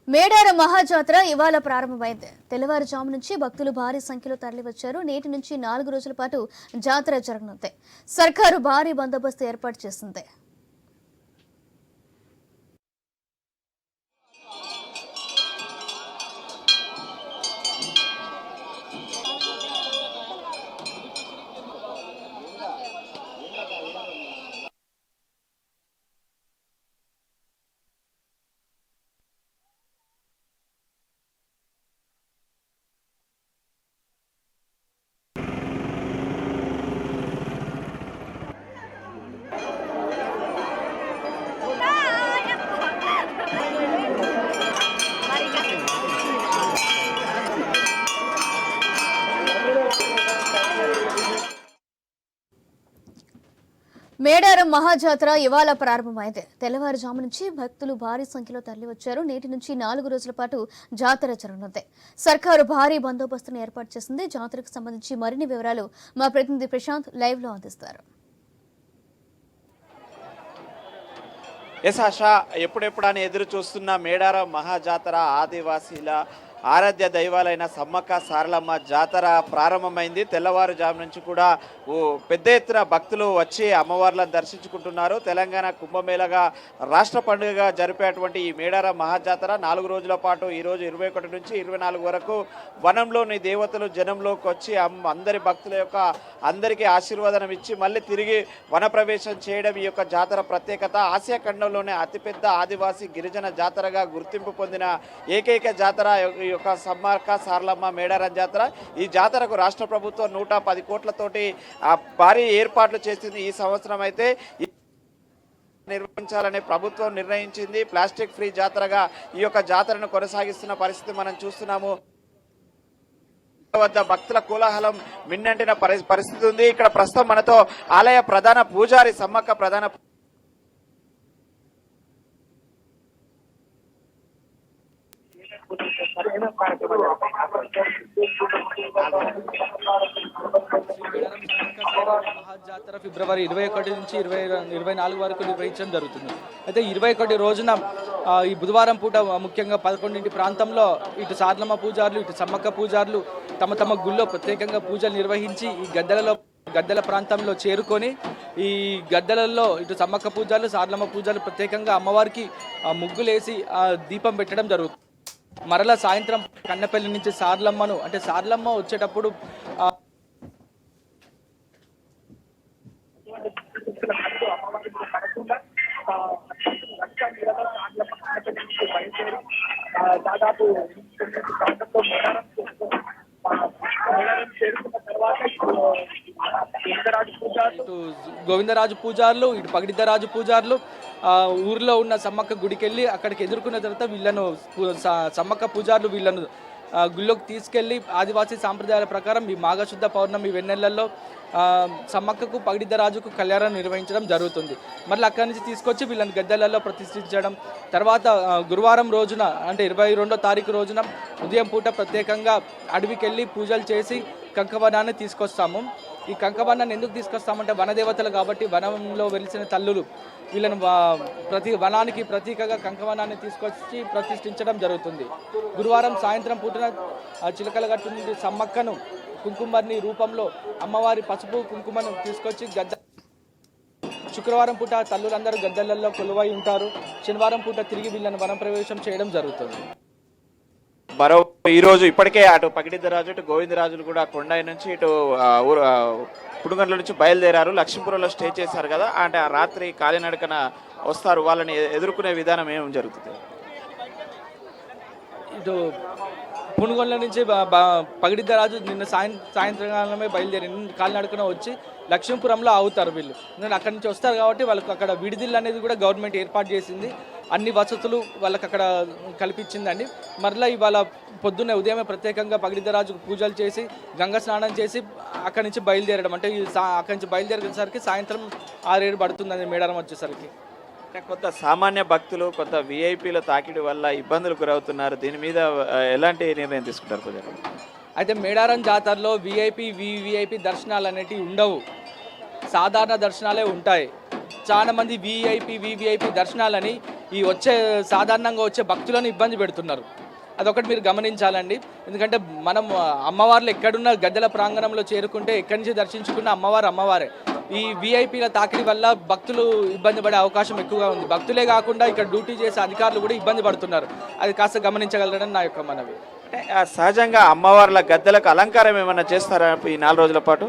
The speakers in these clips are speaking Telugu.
మేడారం మహాజాతర ఇవాళ ప్రారంభమైంది. తెల్లవారుజాము నుంచి భక్తులు భారీ సంఖ్యలో తరలివచ్చారు. నేటి నుంచి 4 రోజుల పాటు జాతర జరగనుంది. సర్కారు భారీ బందోబస్తు ఏర్పాటు చేసింది. మేడారం మహాజాతర ఇవాళ ప్రారంభమైంది. తెల్లవారుజాము నుంచి భక్తులు భారీ సంఖ్యలో తరలివచ్చారు. నేటి నుంచి 4 రోజుల పాటు జాతర జరగనుంది. సర్కారు భారీ బందోబస్తును ఏర్పాటు చేసింది. జాతరకు సంబంధించి మరిన్ని వివరాలు మా ప్రతినిధి ప్రశాంత్ లైవ్ లో అందిస్తారు. ఆశా ఎప్పుడెప్పుడని ఎదురు చూస్తున్న మేడారం మహాజాతర ఆదివాసీల ఆరాధ్య దైవాలైన సమ్మక్క సారలమ్మ జాతర ప్రారంభమైంది. తెల్లవారుజాము నుంచి కూడా పెద్ద ఎత్తున భక్తులు వచ్చి అమ్మవార్లను దర్శించుకుంటున్నారు. తెలంగాణ కుంభమేళగా రాష్ట్ర పండుగగా జరిపేటువంటి ఈ మేడారం మహాజాతర 4 రోజుల పాటు ఈరోజు 21 నుంచి 24 వరకు వనంలోని దేవతలు జనంలోకి వచ్చి అందరి భక్తుల యొక్క అందరికీ ఆశీర్వాదం ఇచ్చి మళ్ళీ తిరిగి వనప్రవేశం చేయడం ఈ యొక్క జాతర ప్రత్యేకత. ఆసియా ఖండంలోనే అతిపెద్ద ఆదివాసీ గిరిజన జాతరగా గుర్తింపు పొందిన ఏకైక జాతర యొక్క సమ్మక్క సారలమ్మ మేడారం జాతర. ఈ జాతరకు రాష్ట్ర ప్రభుత్వం 110 కోట్లతోటి భారీ ఏర్పాట్లు చేసింది. ఈ సంవత్సరం అయితే నిర్వహించాలని ప్రభుత్వం నిర్ణయించింది. ప్లాస్టిక్ ఫ్రీ జాతరగా ఈ యొక్క జాతరను కొనసాగిస్తున్న పరిస్థితి మనం చూస్తున్నాము. వద్ద భక్తుల కోలాహలం మిన్నంటిన పరిస్థితి ఉంది. ఇక్కడ ప్రస్తుతం మనతో ఆలయ ప్రధాన పూజారి సమ్మక్క ప్రధాన మహాజాతర ఫిబ్రవరి 21 నుంచి 24 వరకు నిర్వహించడం జరుగుతుంది. అయితే 21 రోజున ఈ బుధవారం పూట ముఖ్యంగా 11 ప్రాంతంలో ఇటు సారలమ్మ పూజారులు ఇటు సమ్మక్క పూజారులు తమ తమ గుళ్ళో ప్రత్యేకంగా పూజలు నిర్వహించి ఈ గద్దెల ప్రాంతంలో చేరుకొని ఈ గద్దెలలో ఇటు సమ్మక్క పూజలు సారలమ్మ పూజలు ప్రత్యేకంగా అమ్మవారికి ముగ్గులేసి దీపం పెట్టడం జరుగుతుంది. మరలా సాయంత్రం కన్నపల్లి నుంచి సారలమ్మను అంటే సారలమ్మ వచ్చేటప్పుడు దాదాపు ఇటు గోవిందరాజు పూజారులు ఇటు పగిడిద్దరాజు పూజారులు ఊర్లో ఉన్న సమ్మక్క గుడికి వెళ్ళి అక్కడికి ఎదుర్కొన్న తర్వాత వీళ్ళను సమ్మక్క పూజారులు వీళ్ళను గుళ్ళోకి తీసుకెళ్లి ఆదివాసీ సాంప్రదాయాల ప్రకారం ఈ మాఘశుద్ధ పౌర్ణమి వెన్నెలల్లో సమ్మక్కకు పగిడిద్దరాజుకు కళ్యాణం నిర్వహించడం జరుగుతుంది. మళ్ళీ అక్కడి నుంచి తీసుకొచ్చి వీళ్ళని గద్దెలలో ప్రతిష్ఠించడం. తర్వాత గురువారం రోజున అంటే 22వ తారీఖు రోజున ఉదయం పూట ప్రత్యేకంగా అడవికి వెళ్ళి పూజలు చేసి కంకవనాన్ని తీసుకొస్తాము. ఈ కంకవనాన్ని ఎందుకు తీసుకొస్తామంటే వనదేవతలు కాబట్టి వనంలో వెలిసిన తల్లులు వీళ్ళను ప్రతి వనానికి ప్రతీకగా కంకవనాన్ని తీసుకొచ్చి ప్రతిష్ఠించడం జరుగుతుంది. గురువారం సాయంత్రం పూటన చిలకలగట్టు నుండి సమ్మక్కను కుంకుమర్ని రూపంలో అమ్మవారి పసుపు కుంకుమను తీసుకొచ్చి శుక్రవారం పూట తల్లులందరూ గద్దెలలో కొలువై ఉంటారు. శనివారం పూట తిరిగి వీళ్ళను వనం ప్రవేశం చేయడం జరుగుతుంది. మరో ఈరోజు ఇప్పటికే అటు పగిడిద్దరాజు ఇటు గోవిందరాజులు కూడా కొండాయి నుంచి ఇటు పుడుగండ్ల నుంచి బయలుదేరారు. లక్ష్మీపురంలో స్టే చేశారు కదా, అంటే ఆ రాత్రి కాలినడకన వస్తారు. వాళ్ళని ఎదుర్కొనే విధానం ఏం జరుగుతుంది? ఇటు పునుగొండ నుంచి పగిడిద్దరాజు నిన్న సాయంత్రకాలమే బయలుదేరి కాలినడకన వచ్చి లక్ష్మీపురంలో ఆగుతారు. వీళ్ళు అక్కడి నుంచి వస్తారు కాబట్టి వాళ్ళకు అక్కడ విడిదిల్లు అనేది కూడా గవర్నమెంట్ ఏర్పాటు చేసింది. అన్ని వసతులు వాళ్ళకి అక్కడ కల్పించిందండి. మరలా ఇవాళ పొద్దున్నే ఉదయమే ప్రత్యేకంగా పగిడిద్దరాజుకు పూజలు చేసి గంగ స్నానం చేసి అక్కడి నుంచి బయలుదేరడం అంటే అక్కడి నుంచి బయలుదేరేసరికి సాయంత్రం 6-7 పడుతుందండి మేడారం వచ్చేసరికి. కొంత సామాన్య భక్తులు కొంత విఐపీల తాకిడి వల్ల ఇబ్బందులు గురవుతున్నారు. దీని మీద ఎలాంటి నిర్ణయం తీసుకుంటారు ప్రజలు? అయితే మేడారం జాతరలో వివిఐపి దర్శనాలు అనేటివి ఉండవు, సాధారణ దర్శనాలే ఉంటాయి. చాలా మంది వివిఐపి దర్శనాలని ఈ సాధారణంగా వచ్చే భక్తులను ఇబ్బంది పెడుతున్నారు. అదొకటి మీరు గమనించాలండి. ఎందుకంటే మనం అమ్మవార్లు ఎక్కడున్న గద్దెల ప్రాంగణంలో చేరుకుంటే ఎక్కడి నుంచి దర్శించుకున్న అమ్మవారే. ఈ విఐపీల తాకిడి వల్ల భక్తులు ఇబ్బంది పడే అవకాశం ఎక్కువగా ఉంది. భక్తులే కాకుండా ఇక్కడ డ్యూటీ చేసే అధికారులు కూడా ఇబ్బంది పడుతున్నారు. అది కాస్త గమనించగలరని నా యొక్క మనవి. అంటే సహజంగా అమ్మవార్ల గద్దెలకు అలంకారం ఏమైనా చేస్తారా ఈ 4 రోజుల పాటు?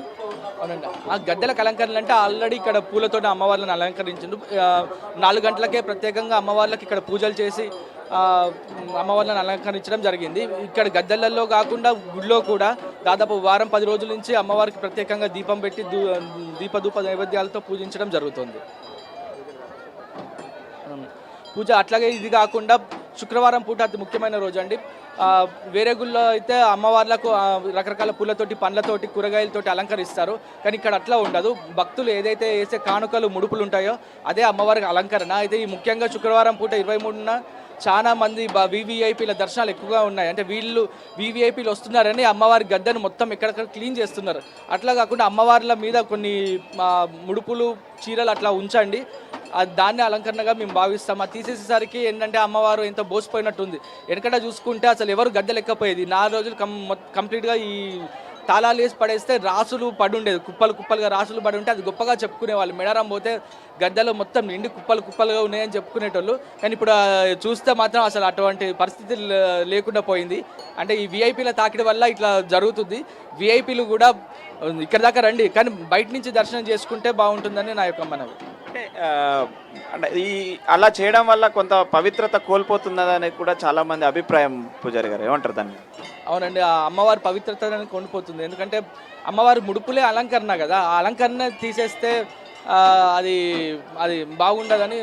అవునండి. ఆ గద్దెలకు అలంకరణలు అంటే ఆల్రెడీ ఇక్కడ పూలతో అమ్మవార్లను అలంకరించిండు. 4 గంటలకే ప్రత్యేకంగా అమ్మవార్లకు ఇక్కడ పూజలు చేసి అమ్మవార్లను అలంకరించడం జరిగింది. ఇక్కడ గద్దెలలో కాకుండా గుడిలో కూడా దాదాపు వారం 10 రోజుల నుంచి అమ్మవారికి ప్రత్యేకంగా దీపం పెట్టి దీపధూప నైవేద్యాలతో పూజించడం జరుగుతుంది. పూజ అట్లాగే ఇది కాకుండా శుక్రవారం పూట అతి ముఖ్యమైన రోజు అండి. వేరే గుళ్ళో అయితే అమ్మవార్లకు రకరకాల పూలతోటి పండ్లతోటి కూరగాయలతోటి అలంకరిస్తారు. కానీ ఇక్కడ అట్లా ఉండదు. భక్తులు ఏదైతే వేసే కానుకలు ముడుపులు ఉంటాయో అదే అమ్మవారికి అలంకరణ. అయితే ఈ ముఖ్యంగా శుక్రవారం పూట 23న చాలా మంది వివిఐపీల దర్శనాలు ఎక్కువగా ఉన్నాయి. అంటే వీళ్ళు వివిఐపీలు వస్తున్నారని అమ్మవారి గద్దెను మొత్తం ఎక్కడెక్కడ క్లీన్ చేస్తున్నారు. అట్లా కాకుండా అమ్మవార్ల మీద కొన్ని ముడుపులు చీరలు అట్లా ఉంచండి, దాన్ని అలంకరణగా మేము భావిస్తాం. అది తీసేసేసరికి ఏంటంటే అమ్మవారు ఎంత బోసిపోయినట్టుంది. వెనకట చూసుకుంటే అసలు ఎవరు గద్దె లెక్కపోయేది. 4 రోజులు కంప్లీట్గా ఈ తాళాలు వేసి పడేస్తే రాసులు పడి ఉండేది, కుప్పలుగా రాసులు పడి ఉంటే అది గొప్పగా చెప్పుకునేవాళ్ళు. మేడారం పోతే గద్దెలు మొత్తం నిండి కుప్పలుగా ఉన్నాయని చెప్పుకునేటోళ్ళు. కానీ ఇప్పుడు చూస్తే మాత్రం అసలు అటువంటి పరిస్థితి లేకుండా పోయింది. అంటే ఈ విఐపీల తాకిడి వల్ల ఇట్లా జరుగుతుంది. విఐపీలు కూడా ఇక్కడ దాకా రండి, కానీ బయట నుంచి దర్శనం చేసుకుంటే బాగుంటుందని నా యొక్క మనవి. అంటే ఈ అలా చేయడం వల్ల కొంత పవిత్రత కోల్పోతున్నదని కూడా చాలా మంది అభిప్రాయం. పూజారి గారు ఏమంటారు దాన్ని? అవునండి, ఆ అమ్మవారి పవిత్రతను కొనిపోతుంది. ఎందుకంటే అమ్మవారి ముడుపులే అలంకరణ కదా, ఆ అలంకరణ తీసేస్తే అది బాగుండదని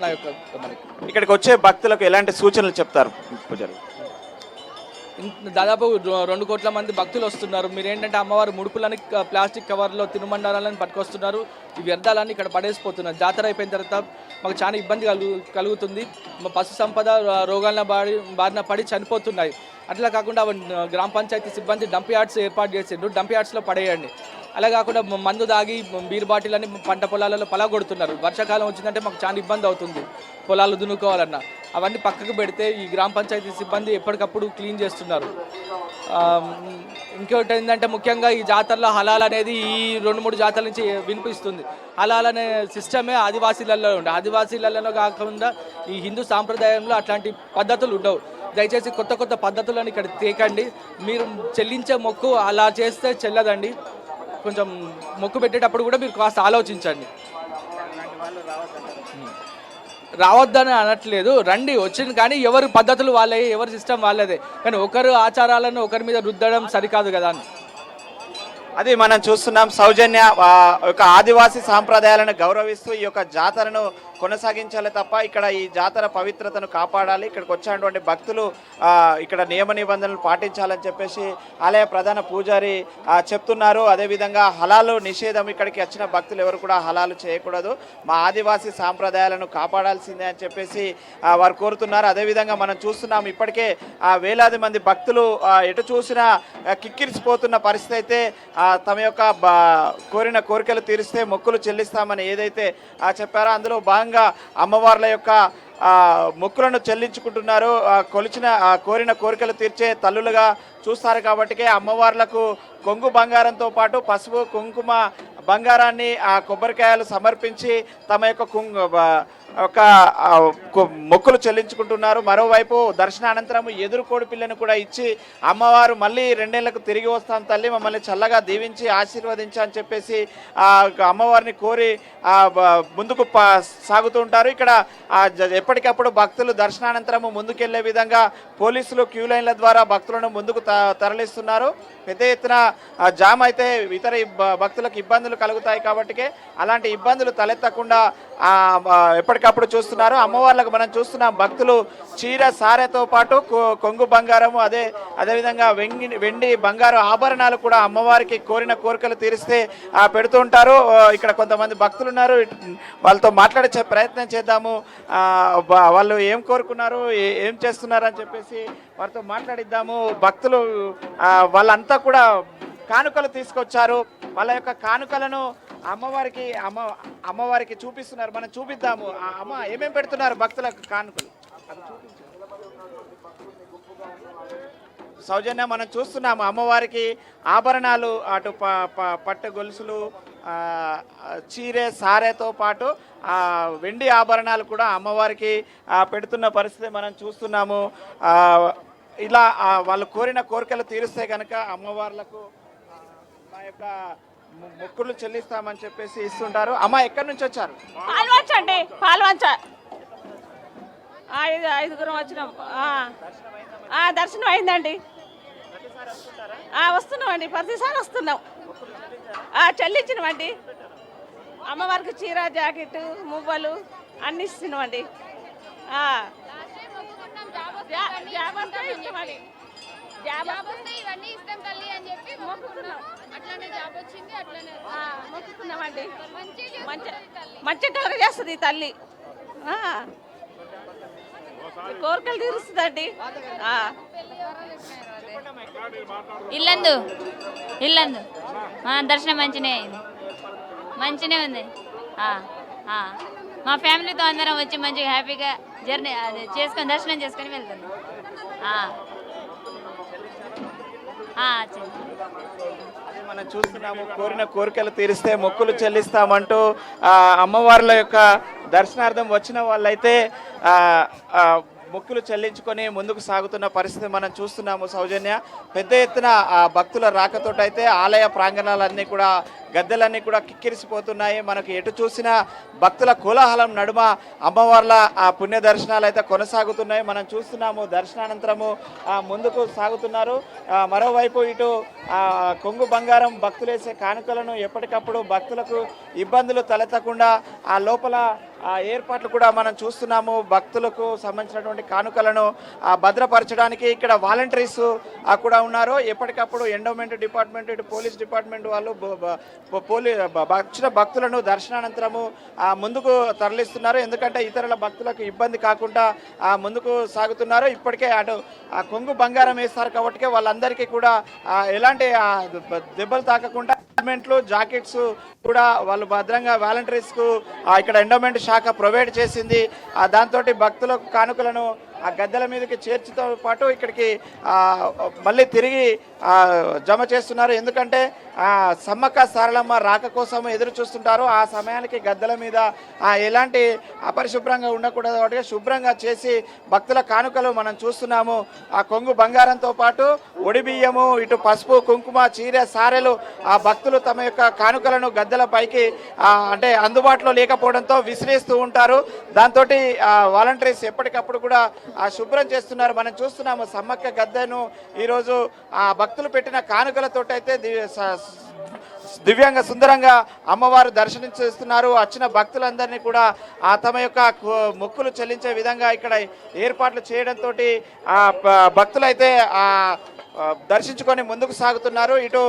నా యొక్క మనకి. ఇక్కడికి వచ్చే భక్తులకు ఎలాంటి సూచనలు చెప్తారు పూజారి? దాదాపు 2 కోట్ల మంది భక్తులు వస్తున్నారు. మీరు ఏంటంటే అమ్మవారి ముడుపులని ప్లాస్టిక్ కవర్లో తినుమండారాలని పట్టుకొస్తున్నారు. ఈ వ్యర్థాలన్నీ ఇక్కడ పడేసిపోతున్నారు. జాతర అయిపోయిన తర్వాత మాకు చాలా ఇబ్బంది కలుగుతుంది. పశు సంపద రోగాల బారిన పడి చనిపోతున్నాయి. అట్లా కాకుండా గ్రామ పంచాయతీ సిబ్బంది డంప్ యార్డ్స్ ఏర్పాటు చేసిండ్రు. డంప్ యార్డ్స్లో పడేయండి. అలా కాకుండా మందు దాగి బీర్ బాటిల్ అని పంట పొలాలలో పలగొడుతున్నారు. వర్షాకాలం వచ్చిందంటే మాకు చాలా ఇబ్బంది అవుతుంది పొలాలు దున్నుకోవాలన్నా. అవన్నీ పక్కకు పెడితే ఈ గ్రామ పంచాయతీ సిబ్బంది ఎప్పటికప్పుడు క్లీన్ చేస్తున్నారు. ఇంకోటి ఏంటంటే ముఖ్యంగా ఈ జాతరలో హలాల్ అనేది ఈ 2-3 జాతరల నుంచి వినిపిస్తుంది. హలాల్ అనే సిస్టమే ఆదివాసీలలో ఉండే. ఆదివాసీలలో కాకుండా ఈ హిందూ సాంప్రదాయంలో అట్లాంటి పద్ధతులు ఉండవు. దయచేసి కొత్త పద్ధతులను ఇక్కడ తేకండి. మీరు చెల్లించే మొక్కు అలా చేస్తే చెల్లదండి. కొంచెం మొక్కు పెట్టేటప్పుడు కూడా మీరు కాస్త ఆలోచించండి. రావద్దని అనట్లేదు, రండి, వచ్చింది. కానీ ఎవరి పద్ధతులు వాళ్ళే, ఎవరి సిస్టమ్ వాళ్ళదే. కానీ ఒకరు ఆచారాలను ఒకరి మీద రుద్దడం సరికాదు కదా అని. అది మనం చూస్తున్నాం. సౌజన్య ఒక ఆదివాసీ సాంప్రదాయాలను గౌరవిస్తూ ఈ యొక్క జాతరను కొనసాగించాలి తప్ప ఇక్కడ ఈ జాతర పవిత్రతను కాపాడాలి. ఇక్కడికి వచ్చినటువంటి భక్తులు ఇక్కడ నియమ నిబంధనలు పాటించాలని చెప్పేసి ఆలయ ప్రధాన పూజారి చెప్తున్నారు. అదేవిధంగా హలాలు నిషేధం, ఇక్కడికి వచ్చిన భక్తులు ఎవరు కూడా హలాలు చేయకూడదు, మా ఆదివాసీ సాంప్రదాయాలను కాపాడాల్సిందే అని చెప్పేసి వారు కోరుతున్నారు. అదేవిధంగా మనం చూస్తున్నాం ఇప్పటికే వేలాది మంది భక్తులు ఎటు చూసినా కిక్కిరిసిపోతున్న పరిస్థితి అయితే తమ యొక్క కోరిన కోరికలు తీరిస్తే మొక్కులు చెల్లిస్తామని ఏదైతే చెప్పారో అందులో భాగంగా అమ్మవార్ల యొక్క మొక్కులను చెల్లించుకుంటున్నారు. కోరిన కోరికలు తీర్చే తల్లులుగా చూస్తారు. కాబట్టికే అమ్మవార్లకు కొంగు బంగారంతో పాటు పసుపు కుంకుమ బంగారాన్ని కొబ్బరికాయలు సమర్పించి తమ యొక్క మొక్కులు చెల్లించుకుంటున్నారు. మరోవైపు దర్శనానంతరం ఎదురుకోడి పిల్లను కూడా ఇచ్చి అమ్మవారు మళ్ళీ 2 ఏళ్లకు తిరిగి వస్తాను తల్లి, మమ్మల్ని చల్లగా దీవించి ఆశీర్వదించు అని చెప్పేసి అమ్మవారిని కోరి ముందుకు సాగుతూ ఉంటారు. ఇక్కడ ఎప్పటికప్పుడు భక్తులు దర్శనానంతరము ముందుకెళ్లే విధంగా పోలీసులు క్యూ లైన్ల ద్వారా భక్తులను ముందుకు తరలిస్తున్నారు. పెద్ద ఎత్తున జామ్ అయితే ఇతర భక్తులకు ఇబ్బందులు కలుగుతాయి. కాబట్టికే అలాంటి ఇబ్బందులు తలెత్తకుండా ఎప్పటికప్పుడు చూస్తున్నారు. అమ్మవార్లకు మనం చూస్తున్నాం భక్తులు చీర సారెతో పాటు కొంగు బంగారము అదేవిధంగా వెండి బంగారు ఆభరణాలు కూడా అమ్మవారికి కోరిన కోరికలు తీరిస్తే పెడుతూ ఉంటారు. ఇక్కడ కొంతమంది భక్తులు ఉన్నారు, వాళ్ళతో మాట్లాడే ప్రయత్నం చేద్దాము. వాళ్ళు ఏం కోరుకున్నారు, ఏం చేస్తున్నారు అని చెప్పేసి వారితో మాట్లాడిద్దాము. భక్తులు వాళ్ళంతా కూడా కానుకలు తీసుకొచ్చారు. వాళ్ళ యొక్క కానుకలను అమ్మవారికి చూపిస్తున్నారు, మనం చూపిద్దాము. అమ్మ ఏమేమి పెడుతున్నారు భక్తులకు కానుకలు అది చూపించు. సౌజన్య, మనం చూస్తున్నాము అమ్మవారికి ఆభరణాలు, అటు పట్టు గొలుసులు, చీరే సారేతో పాటు వెండి ఆభరణాలు కూడా అమ్మవారికి పెడుతున్న పరిస్థితి మనం చూస్తున్నాము. ఇలా వాళ్ళు కోరిన కోరికలు తీరుస్తే కనుక అమ్మవార్లకు మా యొక్క మొక్కులు చెల్లిస్తామని చెప్పేసి ఇస్తుంటారు. అమ్మ ఎక్కడి నుంచి వచ్చారు? పాల్వంచ అండి, పాల్వంచ. ఐదుగురం వచ్చినాం. దర్శనం అయిందండి. వస్తున్నామండి, ప్రతిసారి వస్తున్నాం. చెల్లించినవండి. అమ్మవారికి చీర, జాకెట్, మువ్వలు అన్ని ఇస్తున్నామండి. మొక్కుకున్నామండి. మంచి కలర్ చేస్తుంది ఈ తల్లి, కోరికలు తీరుస్తుందండి. ఇల్లందు దర్శనం మంచినే ఉంది. మా ఫ్యామిలీతో అందరం వచ్చి మంచిగా హ్యాపీగా జర్నీ అది చేసుకొని దర్శనం చేసుకొని వెళ్తున్నాం. అదే మనం చూస్తున్నాము, కోరిన కోరికలు తీరిస్తే మొక్కులు చెల్లిస్తామంటూ అమ్మవార్ల యొక్క దర్శనార్థం వచ్చిన వాళ్ళైతే మొక్కులు చెల్లించుకొని ముందుకు సాగుతున్న పరిస్థితి మనం చూస్తున్నాము. సౌజన్య, పెద్ద ఎత్తున భక్తుల రాకతోటైతే ఆలయ ప్రాంగణాలన్నీ కూడా, గద్దెలన్నీ కూడా కిక్కిరిసిపోతున్నాయి. మనకు ఎటు చూసినా భక్తుల కోలాహలం నడుమ అమ్మవార్ల పుణ్య దర్శనాలు అయితే కొనసాగుతున్నాయి. మనం చూస్తున్నాము, దర్శనానంతరము ముందుకు సాగుతున్నారు. మరోవైపు ఇటు కొంగు బంగారం భక్తులేసే కానుకలను ఎప్పటికప్పుడు భక్తులకు ఇబ్బందులు తలెత్తకుండా ఆ లోపల ఏర్పాట్లు కూడా మనం చూస్తున్నాము. భక్తులకు సంబంధించినటువంటి కానుకలను భద్రపరచడానికి ఇక్కడ వాలంటీర్స్ కూడా ఉన్నారు. ఎప్పటికప్పుడు ఎండోమెంట్ డిపార్ట్మెంట్, ఇటు పోలీస్ డిపార్ట్మెంట్ వాళ్ళు వచ్చిన భక్తులను దర్శనానంతరము ముందుకు తరలిస్తున్నారు. ఎందుకంటే ఇతరుల భక్తులకు ఇబ్బంది కాకుండా ముందుకు సాగుతున్నారు. ఇప్పటికే అటు కొంగు బంగారం వేస్తారు కాబట్టి వాళ్ళందరికీ కూడా ఎలాంటి దెబ్బలు తాకకుండా హెల్మెట్లు, జాకెట్స్ కూడా వాళ్ళు భద్రంగా వాలంటీర్స్కు ఇక్కడ ఎండోమెంట్ శాఖ ప్రొవైడ్ చేసింది. దాంతో భక్తులకు కానుకలను ఆ గద్దెల మీదకి చేర్చుతో పాటు ఇక్కడికి మళ్ళీ తిరిగి జమ చేస్తున్నారు. ఎందుకంటే సమ్మక్క సారలమ్మ రాక కోసం ఎదురు చూస్తుంటారు. ఆ సమయానికి గద్దెల మీద ఎలాంటి అపరిశుభ్రంగా ఉండకూడదు కాబట్టి శుభ్రంగా చేసి భక్తుల కానుకలు మనం చూస్తున్నాము. ఆ కొంగు బంగారంతో పాటు ఒడి బియ్యము, ఇటు పసుపు, కుంకుమ, చీర, సారెలు ఆ భక్తులు తమ యొక్క కానుకలను గద్దెల పైకి అంటే అందుబాటులో లేకపోవడంతో విసిరేస్తూ ఉంటారు. దాంతో వాలంటీర్స్ ఎప్పటికప్పుడు కూడా శుభ్రం చేస్తున్నారు. మనం చూస్తున్నాము సమ్మక్క గద్దెను ఈరోజు ఆ భక్తులు పెట్టిన కానుకలతోటైతే దివ్యంగా సుందరంగా అమ్మవారు దర్శనిస్తున్నారు. వచ్చిన భక్తులందరినీ కూడా తమ యొక్క మొక్కులు చెల్లించే విధంగా ఇక్కడ ఏర్పాట్లు చేయడంతో భక్తులైతే దర్శించుకొని ముందుకు సాగుతున్నారు. ఇటు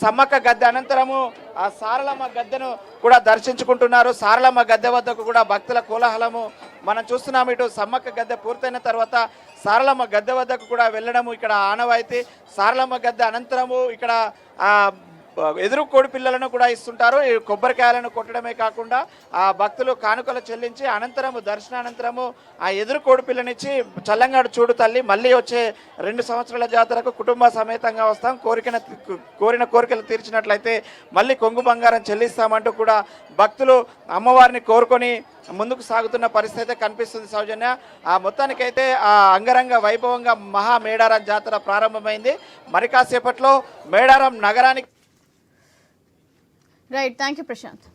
సమ్మక్క గద్దె అనంతరము ఆ సారలమ్మ గద్దెను కూడా దర్శించుకుంటున్నారు. సారలమ్మ గద్దె వద్దకు కూడా భక్తుల కోలాహలము మనం చూస్తున్నాము. ఇటు సమ్మక్క గద్దె పూర్తయిన తర్వాత సారలమ్మ గద్దె వద్దకు కూడా వెళ్ళడము ఇక్కడ ఆనవాయితీ. సారలమ్మ గద్దె అనంతరము ఇక్కడ ఎదురు కోడి పిల్లలను కూడా ఇస్తుంటారు. ఈ కొబ్బరికాయలను కొట్టడమే కాకుండా ఆ భక్తులు కానుకలు చెల్లించి అనంతరము దర్శనానంతరము ఆ ఎదురు కోడి పిల్లనిచ్చి చల్లంగాడు చూడు తల్లి, మళ్ళీ వచ్చే 2 సంవత్సరాల జాతరకు కుటుంబ సమేతంగా వస్తాం, కోరిన కోరికలు తీర్చినట్లయితే మళ్ళీ కొంగు బంగారం చెల్లిస్తామంటూ కూడా భక్తులు అమ్మవారిని కోరుకొని ముందుకు సాగుతున్న పరిస్థితి కనిపిస్తుంది. సౌజన్య, మొత్తానికైతే అంగరంగ వైభవంగా మహా మేడారం జాతర ప్రారంభమైంది. మరి కాసేపట్లో మేడారం నగరానికి రైట్, థ్యాంక్ యూ ప్రశాంత్.